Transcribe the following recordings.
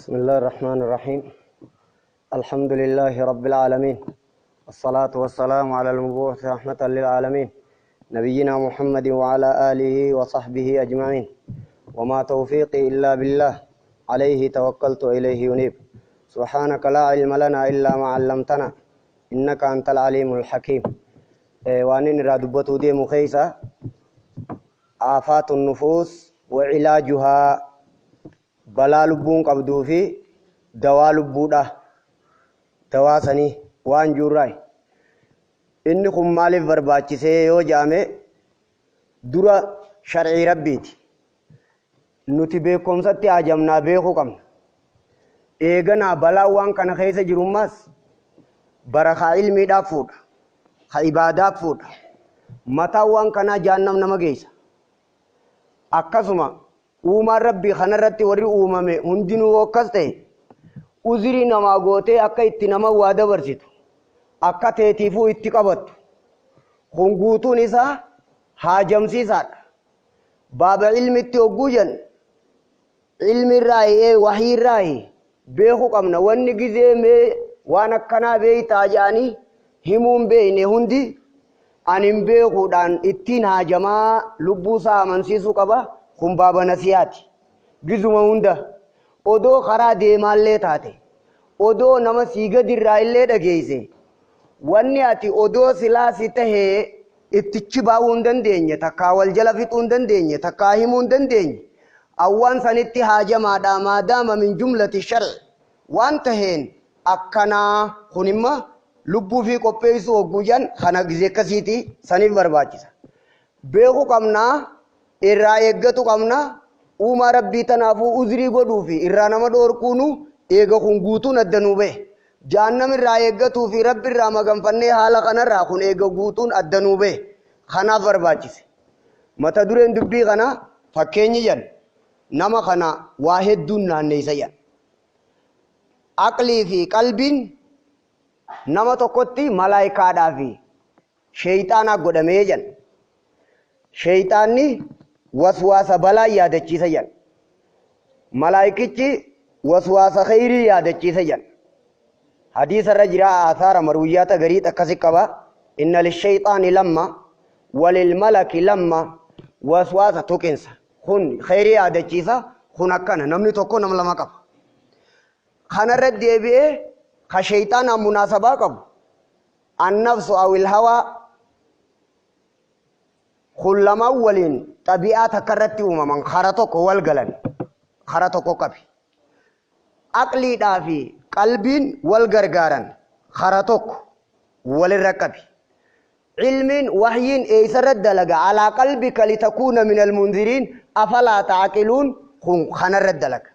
بسم الله الرحمن الرحيم. الحمد لله رب العالمين، الصلاة والسلام على المبعوث رحمة للعالمين نبينا محمد وعلى آله وصحبه أجمعين. وما توفيقي إلا بالله، عليه توكلت إليه ينيب. سبحانك لا علم لنا إلا ما علمتنا، إنك أنت العليم الحكيم. وانين رادبتو دي مخيسة آفات النفوس وعلاجها، بلا لبون قبدو في دوا لبودا دوا سني وان جوراي إني خم مالف برباچي سيو جامع درا شرعي ربيتي نتي بيكم ستي آجمنا بيخو كم إيغنا بلا وان كان خيسة جرماس برخا علمي دا فود خا عبادات فود متا وان كان جانم نمجيسا أكسما uumaan rabbii kanarratti warri uumame hundinuu akkas ta'e uzrii namaa gootee akka itti nama waa dabarsitu akka teetiifuu itti qabattu kun guutuun isaa haajamsiisaadha. baaba ilmitti hogguu jan ilmi irraa wahii irraa beekuu qabna. wanni gizee mee waan akkanaa beeytaa jaanii himuun beeyne hundi anin beekuudhaan ittiin haajamaa lubbuusaa amansiisuu qaba. kun baaba nasiyaati gizuma hunda odoo karaa deemaallee taate odoo nama siiga dirraa illee dhageeyse wanni ati odoo silaa si tahee ittichi baa'uu hin dandeenye takkaa wal jala fixuu hin dandeenye takkaa himuu hin dandeenye awwaan sanitti haajamaadha maadaama min jumlati shar'i waan taheen akkanaa kunimma lubbuu fi qopheessuu hogguujan kana gizee akkasiiti saniif barbaachisa. beekuu qabnaa irraa eeggatu qabna. uumaa rabbii tanaafuu uzrii godhuu fi irraa nama dhoorkuunu eega kun guutuun addanuu bahe jahannam irraa eeggatuu fi rabbi irraa maganfannee haala kanarraa kun eega guutuun addanuu bahe kanaaf barbaachise. mata dureen dubbii kana fakkeenyi jan nama kana waa hedduun naanneessa jan aqlii fi qalbiin nama tokkotti malaayikaadhaa fi sheeyxaanaa godhamee jan sheeyxaanni waswaasa balaa yaadachiisa jan malaayikichi waswaasa khayrii yaadachiisa jan hadiisa irra jira aasaara marwiyyaata garii akkasi qaba. inna lishayxaani lamma walilmalaki lamma waswaasa tuqinsa kun khayrii yaadachiisa kun akkana namni tokko nam lama qaba. kanarra deebi'ee ka shayxaanaan munaasabaa qabu annafsu awil hawaa kun lama waliin xabi'aa takkarratti uumaman kara tokko wal galan kara tokko qabi. aqliidhaa fi qalbiin wal gargaaran kara tokko walirra qabi. ilmiin wahyiin eeysarra dalaga alaa qalbika litakuuna min almunziriin afalaa taaqiluun kun kanarra dalaga.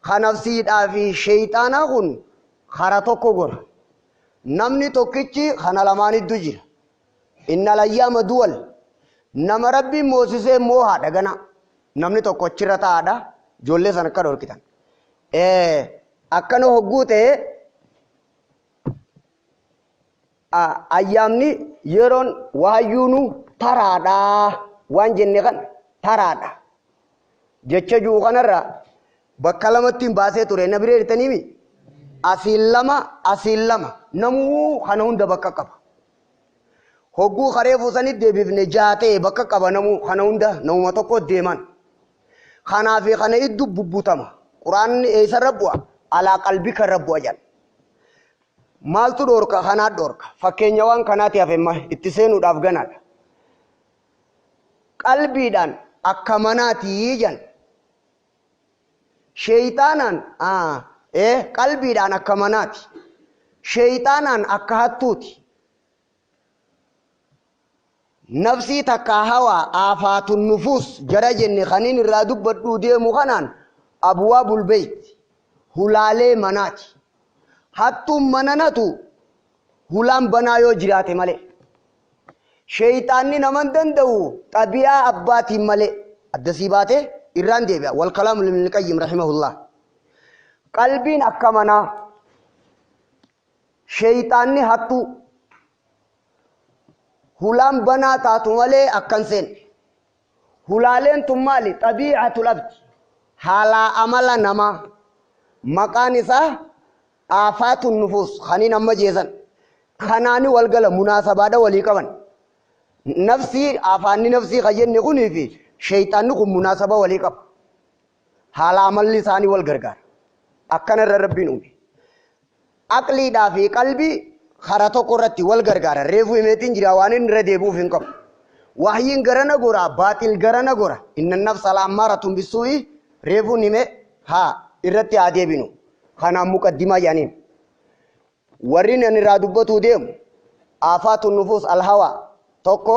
kanafsiidhaa fi sheeyxaanaa kun kara tokko gora. namni tokkichi kana lamaaniddu jira. inna layyaama duwal nama rabbiin moosisee moohaadha gana namni tokko achirra taa'aadha ijoollee san akka dhorkitan akkana hogguu ta'e ayyaamni yeroon waayyuunu taraadha waan jenne kan taraadha jecha juu kanarra bakka lamatti hin baasee ture na biree hirtaniimi asiin lama namuu kana hunda bakka qaba. hogguu karee fuusanii deebifne jaatee bakka qaba namu kana hunda namuma tokko deeman kanaa fi kana iddu bubbutama. quraanni eessarra bu'a alaa qalbika irra bu'a jedha. maaltu dhoorka kanaa dhoorka fakkeenya waan kanaati hafemma itti seenuudhaaf ganaadha. qalbiidhaan akka manaatii jedhan sheeyxaanaan qalbiidhaan akka manaati sheeyxaanaan akka hattuuti. nafsii takka hawaa aafaatun nufuus jara jenne kaniin irraa dubbadhuu deemu kanaan abwaabul bayt hulaalee manaati. hattuun mananatu hulaan banaa yoo jiraate malee sheeyxaanni naman danda'u xabi'aa abbaatiin malee addasii baate irraan deebi'a. wal kalaamu ibn qayyim rahimahullah. qalbiin akka manaa sheeyxaanni hattuu hulaan banaa taatu malee akkan seen hulaaleen tun maali xabiicatul abdi haala amala nama maqaan isaa aafaatun nufuus khaniin amma jeesan kanaani walgala munaasabaadha walii qaban nafsii afaanni nafsii kajenne kunii fi shayxaanni kun munaasaba walii qaba haala amalli isaanii wal gargaara akkana irra rabbiin uume aqliidhaa fi qalbii kara tokko irratti wal gargaara reefu himeetiin jira waan inni irra deebuuf hin qabu wahyiin garana gora baatil garana gora inna nafsa la'ammaratun bisuu'i reefuun hime haa irratti haa deebinu kanaan muqaddimaa yaaniin warrin ani irraa dubbatuu deemu aafaatun nufuus alhawaa tokko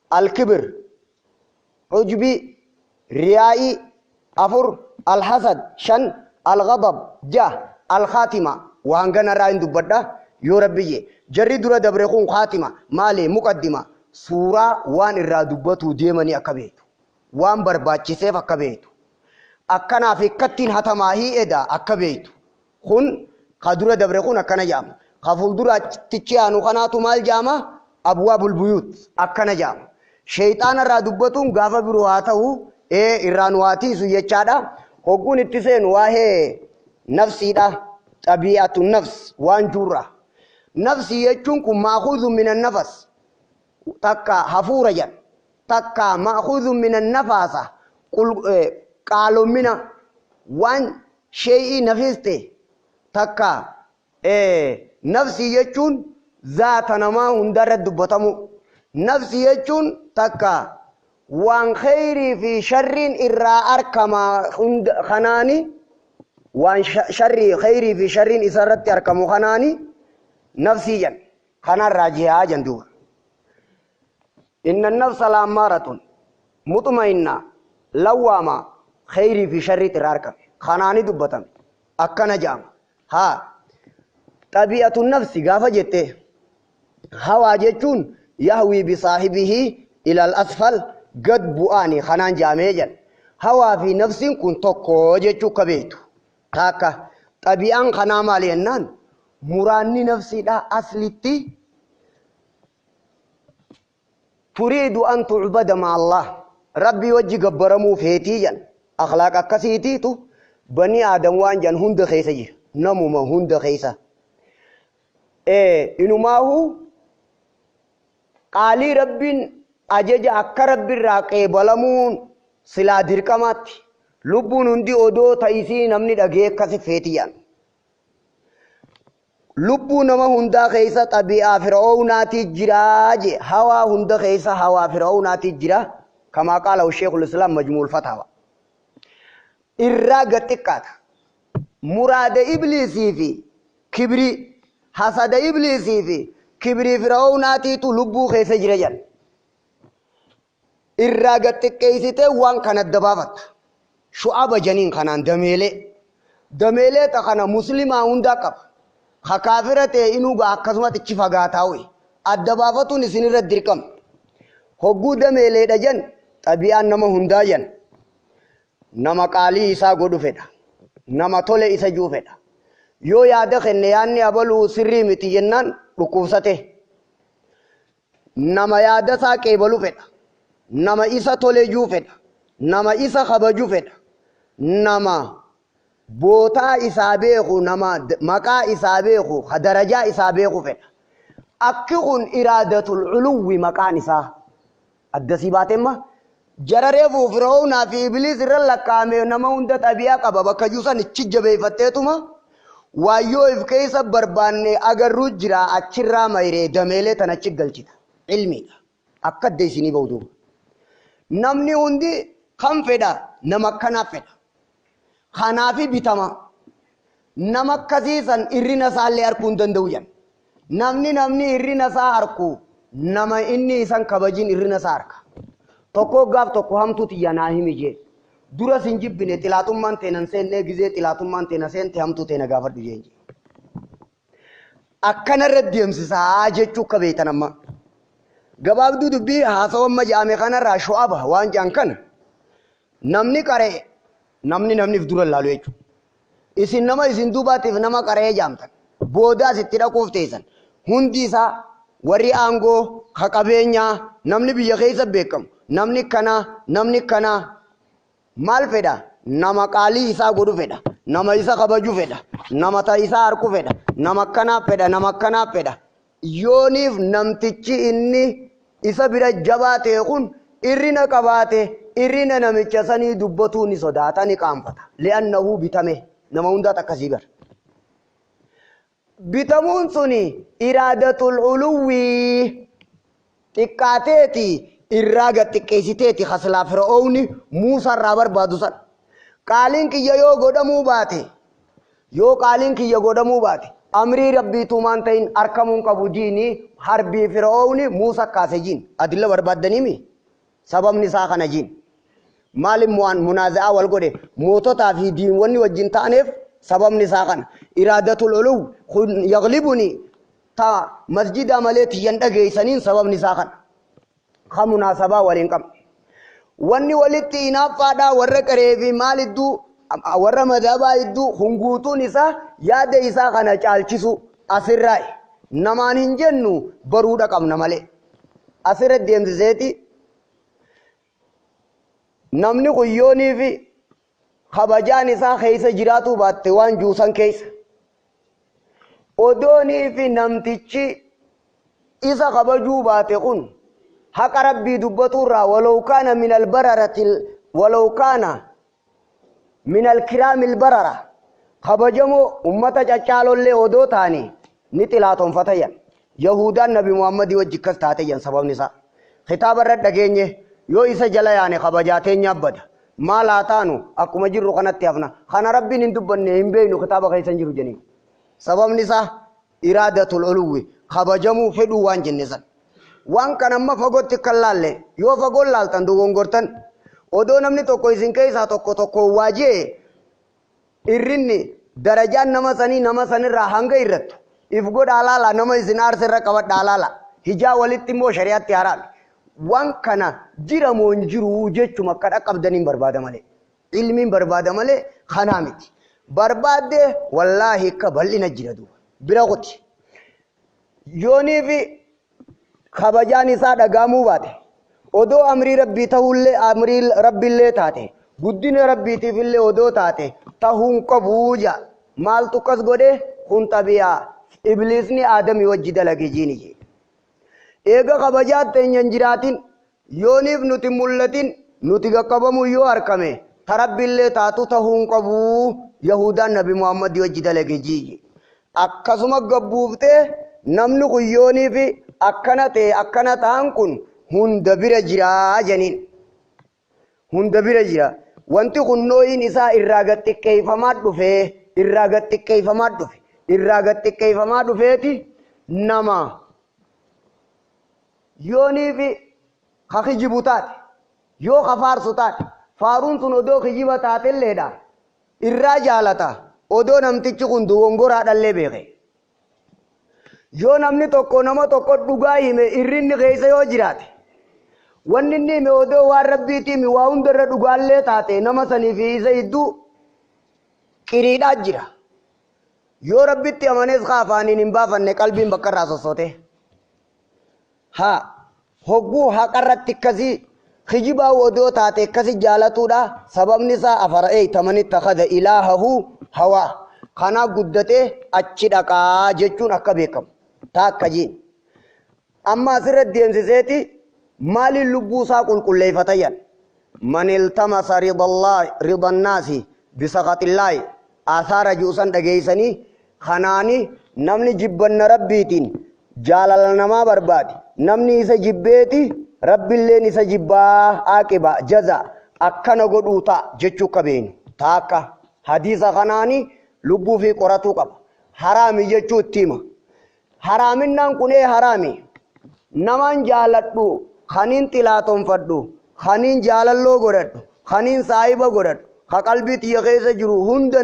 alkibir ujbi riyaa'i afur alhasad shan alghadab ja alkhaatima waan ganarraa hin dubbadha yoo rabbiyye jarri dura dabre kun khaatima maali muqaddima suuraa waan irraa dubbatuu deemanii akka beektu waan barbaachiseef akka beektu akkanaaf ikkattiin hatamaahii eda akka beektu kun ka dura dabre kun akkana jaama ka fuuldura tichi aanu kanaatu maal jaama abwaabul buyuut akkana jaama shayxaana irraa dubbatuun gaafa biroo haa ta'u irraan waatiisu jechaadha hogguun itti seenu waa'ee nafsiidha xabi'atu nafs waan juurra nafsi jechuun kun maakhudhu minan nafas takka hafuura jedha takka maakhudhu minan nafaasa qaalomina waan shay'ii nafiste takka nafsi jechuun zaata namaa hundarra dubbatamu nafsi jechuun takka waan khayrii fi sharriin irraa arkama khanaani waan sharrii khayrii fi sharriin isarratti arkamu khanaani nafsi jan khanarraa jihaa jan duuba inna nafsa la'ammaratun mutma'inna lawwaama khayrii fi sharriit irraa arkame khanaani dubbatame akkana jaama haa xabi'atu nafsi gaafa jette hawaa jechuun yahwii bisaahibihi ilal asfal gad bu'aani khanaan jaamee jedha hawaa fi nafsiin kun tokko jechuu akka beektu taakka xabi'aan kanaa maali jennaan muraanni nafsiidha aslitti turiidu an tu'bada ma Allah rabbii wajji gabbaramuu feetii jedha akhlaaq akkasiitiitu bani aadam waan jedhan hunda keessa jira namuma hunda keessa inumaahu qaalii rabbiin ajaja akka rabbiirraa qeebalamuun silaa dirqamaatti lubbuun hundi odoo ta'isii namni dhagee akkasi feetiyaan lubbuu nama hundaa keessa xabi'aa fir'aawnaati jiraa je hawaa hunda keessa hawaa fir'aawnaati jira kamaa qaala sheekul islaam majmuul fatawa irraa gaxiqqaata muraada ibliisii fi kibrii hasada ibliisii fi kibrii fir'aawnaatiitu lubbuu keessa jira jedha irraa gaxiqqeessitee waan kana dabaafatta shu'aba janiin kanaan dameelee ta kana muslimaa hundaa qaba ka kaafira ta'e inuu akkasumatti ichi fagaataa ho'i adda baafatuun isinirra dirqama hogguu dameeleedha jan xabi'aan nama hundaa jan nama qaalii isaa godhu fedha nama tole isa juu fedha yoo yaada kenne yaanni abaluu sirrii miti jennaan dhukkubsate nama yaada isaa qeebalu fedha nama isa tole juu fedha nama isa kabaju fedha nama bootaa isaa beeku nama maqaa isaa beeku darajaa isaa beeku fedha akki kun iraadatul uluwi maqaan isaa addasii baatemma jarareefuu fir'aawnaa fi ibliis irra lakkaa'ame nama hunda xabi'aa qaba bakka juusan ichi jabeeffatteetuma waayyoo if keessa barbaanne agarruu jira achirraa mayree dameelee tan achi galchita ilmiidha akka adda isinii ba'utu namni hundi kan fedha nama akkanaaf fedha kanaafi bitama nama akkasiisan irrina isaallee harkuu hin danda'u jan namni irrina isaa harku nama inni isan kabajin irrina isaa harka tokko gaaf tokko hamtu tiyyanaa himi jee dura sin jibbine xilaatummaan teenan seennee gizee xilaatummaan teena seente hamtu teena gaafadhu jeenje akkanarra deemsisaa jechuu akka beektan amma gabaabduu dubbii haasawamma jaame kanarraa shu'aba waan jaan kana namni qaree namniif dura laalu jechuudha isin nama isin duubaatiif nama qaree jaamtan boodaas itti dhaquuf teessan hundi isaa warri aangoo ka qabeenyaa namni biyya keessa beekamu namni kana maal fedha nama qaalii isaa godhu fedha nama isa kabaju fedha nama ta isaa harku fedha nama kanaa fedha yooniif namtichi inni isa bira jabaate kun irrina qabaate irrina namicha sanii dubbatu ni sodaata ni qaanfata li'annahu bitame nama hundaa akkasii gar bitamuun suni iraadatul uluwi xiqqaateeti irraa xiqqeessiteeti khaslaa fir'aawni Muusaa irraa barbaadu san qaaliin kiyya yoo qaaliin kiyya godhamuu baate amrii rabbiitu maan ta'in arkamuun qabu jiini harbii fir'aawni Muusaa kaase jiin adilla barbaadaniimi sababni isaa kana jiin maalin munaaza'a wal godhe moototaa fi diinwanni wajjin ta'aneef sababni isaa kana iraadatul uluw kun yaglibuni ta masjida maleeti yan dhageeysaniin sababni isaa kana ka munaasabaa waliin qab wanni walitti inaaffaadha warra qaree fi maalidduu warra madhabaa idduu hunguutuun isaa yaada isaa kana caalchisu asirraa namaan hin jennu baruudha qabna malee asirra deemsiseeti namni quyyoonii fi kabajaan isaa keessa jiraatu baatte waan juusan keessa odoonii fi namtichi isa kabajuu baate kun haqa rabbii dubbaturraa walau kaana min alkiraamil barara kabajamoo ummata caccaalollee odoo taanii ni xilaatonfatayan yahudaan nabi muhammadii wajji akkas taateyan sababni isaa kitaaba irra dhageenye yoo isa jala yaane kabajaateenya abbada maalaa taanu akkuma jirru kanatti hafna kana rabbiin hin dubbanne hin beeynu kitaaba keessa jiru jeniin sababni isaa iraadatul uluwi kabajamuu fedhuu waan jenne san waan kan amma fagootti kan laalle yoo fagoon laaltan dogongortan odoo namni tokko isin keessaa tokko waajee irrinni darajaan nama sanii nama sanirraa hanga irrattu if godhaa laala nama isin aarsirra qabadhaa laala hijaa walitti immoo shari'aatti haraami waan kana jiramoon jiru jechuma akka dhaqqabdaniin barbaada malee ilmiin barbaada malee kanaa miti barbaadde wallaahi akka bal'ina jira duuba bira qoti yoonii fi kabajaan isaa dhagaamuu baate odoo amrii rabbii ta'ullee amrii rabbiillee taate guddina rabbiitiif illee odoo taate tahuun qabuu ja maaltu kas godhe kun tabiyaa ibliisni aadamii wajji dalage jiini je eega kabajaat teenyan jiraatin yooniif nuti mul'atin nuti qaqqabamu yoo harkame tarabbiillee taatu tahuun qabuu yahudaan nabi muhammadii wajji dalage jiiji akkasuma gabbuuftee namni kun yooniif akkana ta'e akkana ta'an kun hunda bira jiraa janiin hunda bira jira wanti kun nooyin isaa irraa gattiqqeeffamaa dhufeeti nama yooniif ka kijibu taate yoo ka faarsu taate faaruun sun odoo kijiba taatelleedha irraa jaalata odoo namtichi kun dogongoraadhallee beeke yoo namni tokko nama tokko dhugaa hime irrinni keessa yoo jiraate wanni inni hime odoo waan rabbiitiimi waa hundarra dhugaallee taate nama sanii fi isa idduu qiriidhaa jira yoo rabbitti amanees kaafaaniin hin baafanne qalbiin bakka irraa sossote haa hogguu haqarratti akkasii kijibaa odoo taate akkasii jaalatuudha sababni isaa afara'eeyta man ittakhadha ilaahahu hawaa kanaa guddatee achi dhaqaa jechuun akka beekamu taakka jiin amma asirra deemsiseeti maaliin lubbuu isaa qulqulleeffatayan man iltamasa ridannaasi bisaqatillaahi asaara juusan dhageeysanii kanaani namni jibbanna rabbiitiin jaalala namaa barbaade namni isa jibbeeti rabbiilleen isa jibbaa aaqiba jaza akkana godhuu ta'a jechuu qabeenu taakka hadiisa kanaani lubbuu fi qoratuu qaba haraami jechuu itti hima haraaminaan kunee haraami namaan jaaladhu kaniin xilaatonfadhu kaniin jaalalloo godhadhu kaniin saahiba godhadhu ka qalbii tiyya keessa jiru hunda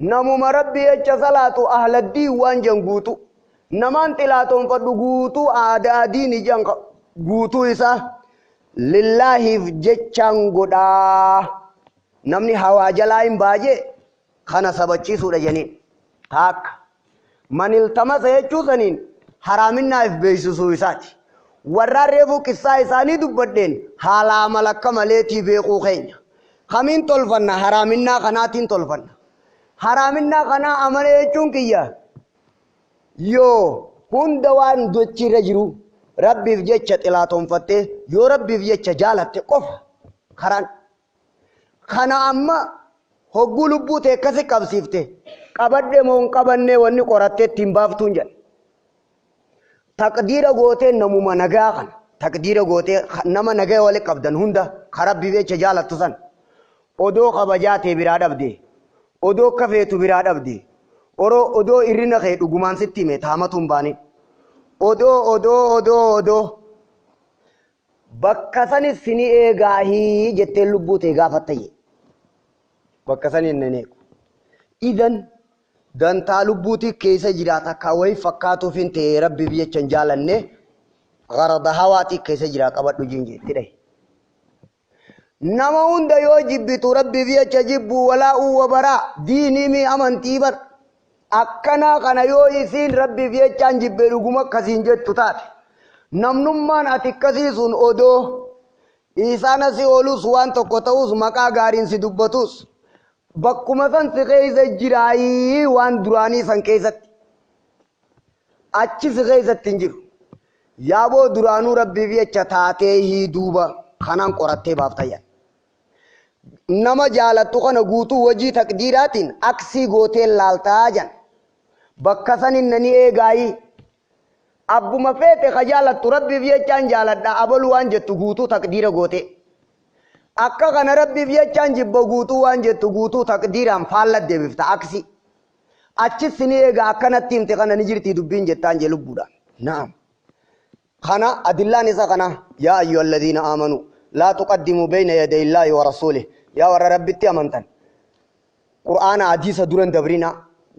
namuma rabbi jecha salaatu ahladdii waan jan guutu namaan xilaatonfadhu guutuu aadaa diini jan guutuu isaa lillaahiif jechaan godhaa namni hawaa jalaa hin baajee kana sabachiisuudha jeniin taakka man iltamasa jechuu saniin haraaminnaaf beeksisuu isaati warraan reefuu qissaa isaanii dubbadheen haala amalakka maleetii beekuu keenya خمين تلفنا حرامنا قناتين تلفنا حرامنا قنا أمانة چونكيا يو هند وان دوچي رجرو ربي فجيتش تلاتهم فتة يو ربي فجيتش جالت قف خران خنا أما هقول بوته كسي كابسيفته قبضة مون قبضة وني قرأته تيمباف تونجل تقدير غوته نموما نجاهن تقدير غوته نما نجاه ولا قبضن هندا خراب بيجي جالت تسان أدو خبجات براد أبدي أدو كفيت براد أبدي أدو إرنا خير وجمان ستي مت هامتهم باني أدو بكسان السني إيجاهي جتلو بوت إيجافتي بكسان الننيك إذن دان تالو بوتي كيسة جراتا كاوي فكاتو فين تيرب بيبيا چنجالنه غرض هواتي كيسة جراتا قبط نجينجي تري نما هند يو جبتو ربي بيبيا چجبو ولا وبرا ديني مي أمنتي بر أكنا كنا يو يسين ربي بيبيا چنجب بلغم كسينجت تتات نمنمان أتكسيسون أدو إيسانا سي أولوس وان تقوتوس مكا غارين سي دبتوس بكما سن سخيز جراي وان دراني سن كيست أچي سخيز تنجر يابو درانو ربي بي چتاته هي دوبا خنان قرأته بافتايا نما جالتو خنا غوتو وجي تقديراتين أكسي غوتي لالتا جن بكسن إنني إيغاي أبو مفيت خجالتو ربي بي چان جالت دا أبلوان جتو غوتو تقدير غوتي akka kana rabbi biyachaan jibba guutuu waan jettu guutuu taqdiiraan faallat deebifta aksi achi sini eega akkanatti himte kana ni jirti dubbiin jettaan je lubbuudhaan naam kana adillaan isa kana yaa ayyuhalladhiina aamanuu laa tuqaddimuu bayna yaday illaahi wa rasuulihi yaa warra rabbitti amantan qur'aana hadiisa duran dabrina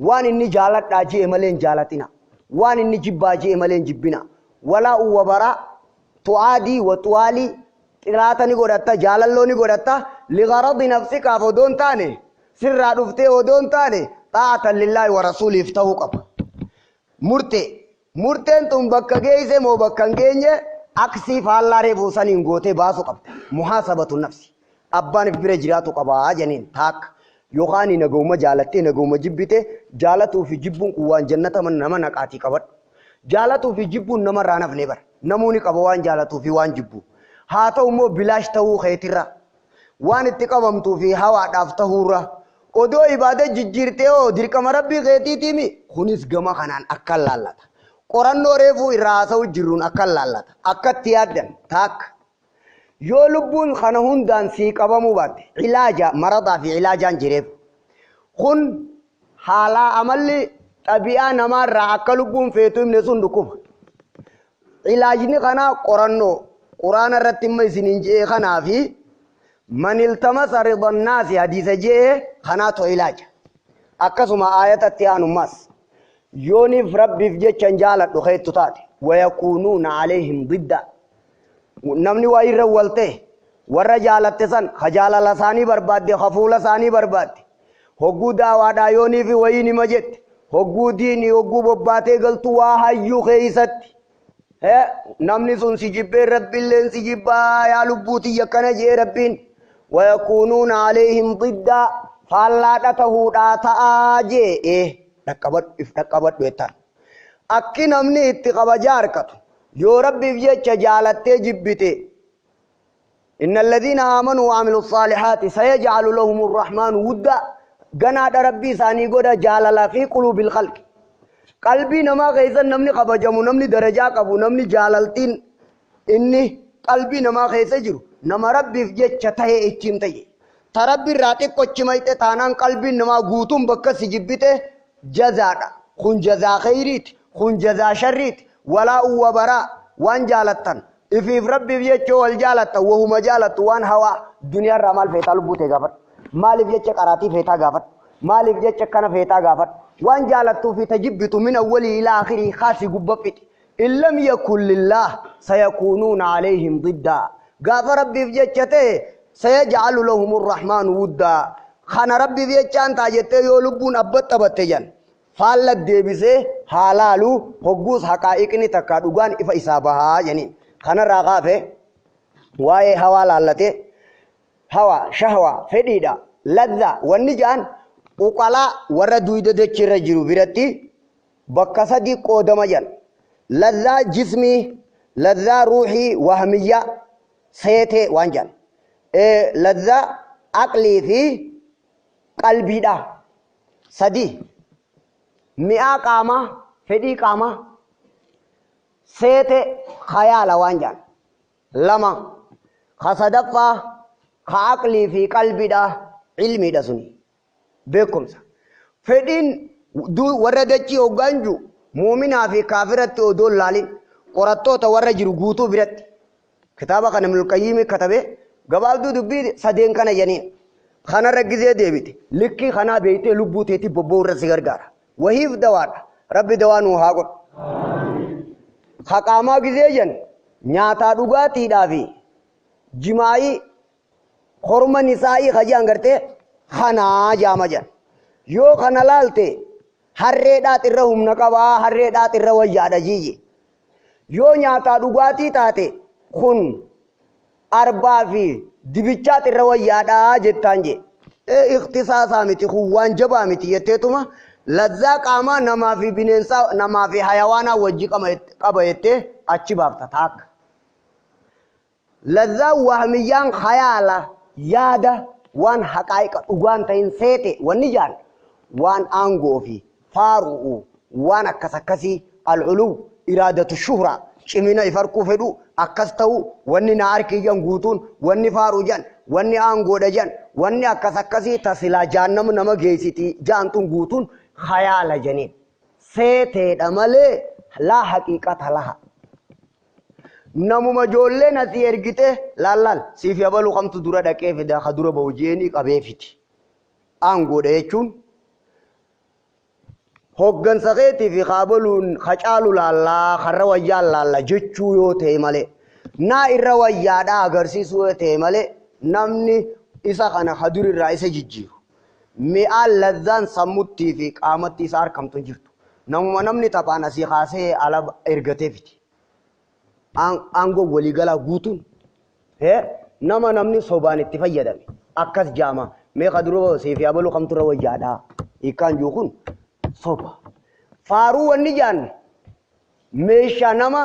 waan inni jaaladhaa jee malee hin jaalatina waan inni jibbaa jee malee hin jibbina walaa uwwa bara tu'aadii wa tuwaalii قراتني قرأتا جاللوني قرأتا لغرض نفسك فدون تاني سر رادفته ودون تاني طاعة لله ورسوله افتهوا قب مرتين تم بكا جيسي مو بكا جيني أكسي فالله ريبوسان انغوتي باسو قب محاسبة النفس أبان في برجراتو قبا جنين تاك يوخاني نقوم جالتي نقوم جبته جالتو في جبون قوان جنة من نما نقاتي قبر جالتو في جبون نما رانا في نبر نموني قبوان جالتو في وان جبو هاتو مو بلاش تهو خيترا وان اتقامتو في هوا دافتهورا ودو عبادة ججيرتهو دركم ربي غيتي تيمي خونيس غما خنان أكال لالاتا قرآن ريفو إراسو جرون أكال لالاتا أكال تيادن تاك يو لبون خنهون دان سيك أبا مبات علاجة مرضى في علاجان جريب خون حالا عملي طبيعة نمار را أكال لبون فيتوم نسون دكوب علاجني خنا قرآن الرتم سننجي خنا في من التمس رضا الناس حديث جي خنا تو علاج أكسما آية التيان ماس يونيف ربي في جي چنجالة دخيت تتاتي ويكونون عليهم ضد نمني وائر والته ورجالة تسن خجال لساني برباد دي خفول لساني برباد هقو داوادا يونيف ويني مجد هقو ديني هقو بباتي قلتوا واحيو خيست نمني سن سجبه رب اللين سجبا يا لبوتي يكنا جي ربين ويكونون عليهم ضد فالا تهودا تاجي نكبت بيتا أكي نمني اتقاب جاركتو يو ربي بيجي جالت جبتي إن الذين آمنوا وعملوا الصالحات سيجعل لهم الرحمن ودا قناد ربي ساني قد جالل في قلوب الخلق قلبي نما خيسن نمني قبجمو نمني درجا قبو نمني جاللتين إني قلبي نما خيسن جرو نما ربي فجي چته اچيم تيه تربي راتي قچميته تانان قلبي نما غوتم بك سجبته جزادا خون جزا خيريت خون جزا شريت ولا وبرا وان جالتن في ربي فجي چو الجالت وهو مجالت وان هوا دنيا رمال فيتا لبوته غفر مال فجي قراتي فيتا غفر مال فجي چكنا فيتا غفر وان جالت في تجبت من أول إلى آخر خاصي قبفت إن لم يكن لله سيكونون عليهم ضدا قاف ربي في جتته سيجعل لهم الرحمن ودا خانا ربي في جتان تاجته يولبون أبت أبتجان فالك ديبسه حالالو حقوس حقائقني تكادوغان إفا إسابها يعني خانا راغافه واي حوال اللته hawa shahwa fedhiidha ladha wanni jaan uqala warra duwida dachirra jiru biratti bakka sadi qoodama jan ladha jismi ladha ruuhi wahmiyya seete waan jan ladha aqli fi qalbiidha sadi mi'a qaama fedhii qaama seete khayala waan jan lama khasadaffa aqli fi qalbiidha ilmiidha suni beekumsa fedhiin warra dachii hogganju muuminaa fi kaafiratti odoo laalin qorattoota warra jiru guutuu biratti kitaaba kana Ibnul Qayyim katabe gabaabduu dubbii sadeen kana janiin kana raggizee deebite likki kana beeytee lubbuu teetii bobboo irra si gargaara wahiif dawaadha rabbi dawaa nuu haa godhu haqaamaa gizee jan nyaataa dhugaatiidhaa fi jimaa'ii horma nisaa'ii hajaan gartee kanaa jaama jan yoo kana laalte harreedhaat irra humna qabaa harreedhaat irra wayyaadha jiyye yoo nyaataa dhugaatii taate kun arbaa fi dibichaat irra wayyaadha jettaan je ikhtisaasaa miti kun waan jabaa miti jetteetuma lazzaa qaamaa namaa fi bineensaa namaa fi hayawaanaa wajji qaba jettee achi baafta taakka lazzaa wahmiyyaan hayaala yaada waan haqaa'iqa dhugaan ta'in seete wanni jaan waan aangoo fi faaru'u waan akkas akkasii al'uluu iraadatu shuhra cimina ifarkuu fedhu akkas ta'u wanni na harkii jan guutuun wanni faaruu jan wanni aangoodha jan wanni akkas akkasii tasilaa jaannama nama geessiti jaantun guutuun hayaala janiin seeteedha malee laa haqiiqata laha namuma ijoolleen asii ergite laal siif yabaluu kamtu dura dhaqee fida ka dura bawjeenii qabee fiti aangoodha jechuun hoggansa keetii fi qaabaluun hacaalu laallaa karra wayyaan laalla jechuu yoo ta'e malee naa irra wayyaadhaa agarsiisuu yoo ta'e malee namni isa kana hadur irraa isa jijjiiru mi'aan lazzaan sammuttii fi qaamatti isa harkamtu jirtu namuma namni taphaan asii kaasee ala ergatee fiti aangoo waliigalaa guutuun nama namni sobaan itti fayyadame akkas jaama meeqa dura siif yabaluu kamtu irra wayyaadhaa hiikkaan jiru kun soba faaruu wanni jaan meeshaa nama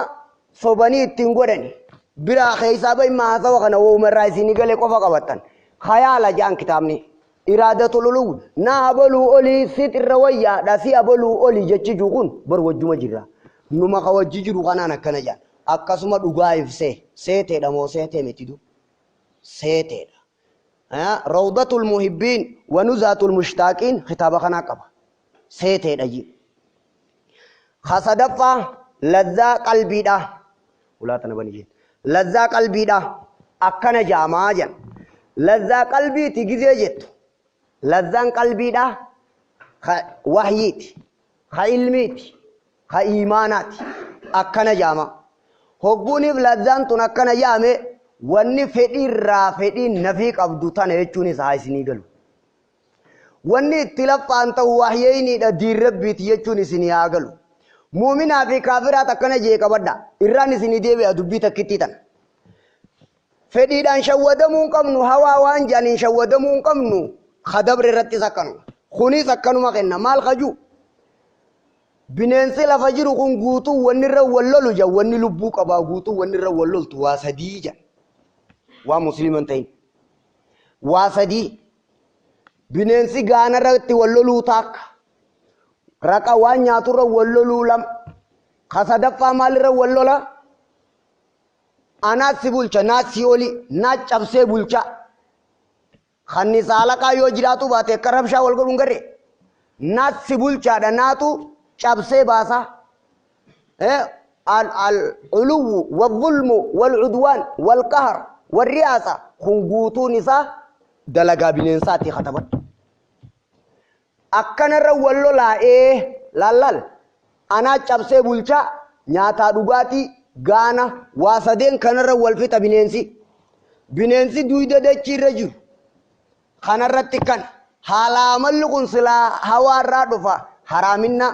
sobanii ittiin godhani biraa keessaa bahi maasawa kana uumarraa isinii galee qofa qabattan hayaala jaan kitaabni iraadatul uluu naa abaluu olii sit irra wayyaadha si abaluu olii jechi jiru kun bar wajjuma jirra numa ka wajji jiru kanaan akkana jaan akkasuma dhugaa ibsee seeteedha moo seetee mitidu seeteedha rawdatul muhibbiin wa nuzaatul mushtaaqiin kitaaba kanaa qaba seeteedha ji khasadaffaa lazzaa qalbiidha ulaatana bani jeen lazzaa qalbiidha akkana jaamaa jan lazzaa qalbiiti gizee jettu lazzaan qalbiidha wahyiiti ka ilmiiti ka iimaanaati akkana jaama hogguuniif lazzaan tun akkana jaame wanni fedhiirraa fedhiin nafii qabdu tana jechuun isaa isinii galu wanni itti laffaan ta'u wahyeyniidha diin rabbiiti jechuun isinii haa galu muuminaa fi kaafiraat akkana jee qabadha irraan isinii deebi'a dubbii takkitti tan fedhiidhaan shawwadamuu hin qabnu hawaa waan jaaniin shawwadamuu hin qabnu kadabre irrattis akkanuma kunis akkanuma kenna maal kaju bineensi lafa jiru kun guutuu wanni irra wallolu jan wanni lubbuu qabaa guutuu wanni irra walloltu waa sadii jan waa musliman ta'in waa sadii bineensi gaana irratti walloluu taakka raqa waan nyaaturra walloluu lam kasadaffaa maalirra wallola anaasi bulcha naasi oli naa cabsee bulcha kannisaa laqaa yoo jiraatu baate akka rabshaa wal godhuun garre naasi bulchaadha naatu cabsee baasa العلو والظلم والعدوان والقهر والرئاسة خنقوتو نساء دلقا بننساتي خطبت أكنا رولو لا لالال أنا چبسي بلچا نياتا دوغاتي غانا واسدين كنا رول فتا بننسي دويدا دي رجو خنا رتكن حالا ملقن سلا هوا رادفا حرامنا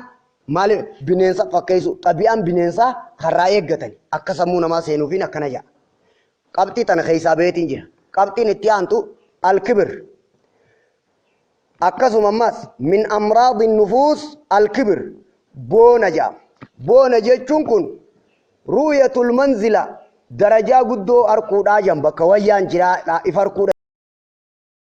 مال بننسا فكيسو طبيعا بننسا خرايق غتن أكسمو نما سينوفين أكنا جا قبطي تنخيسا بيتين جا قبطي نتيانتو الكبر أكسم أمس من أمراض النفوس الكبر بونا جيتشون رؤية المنزلة درجة قدو أركودا جنبك ويان جراء إفركودا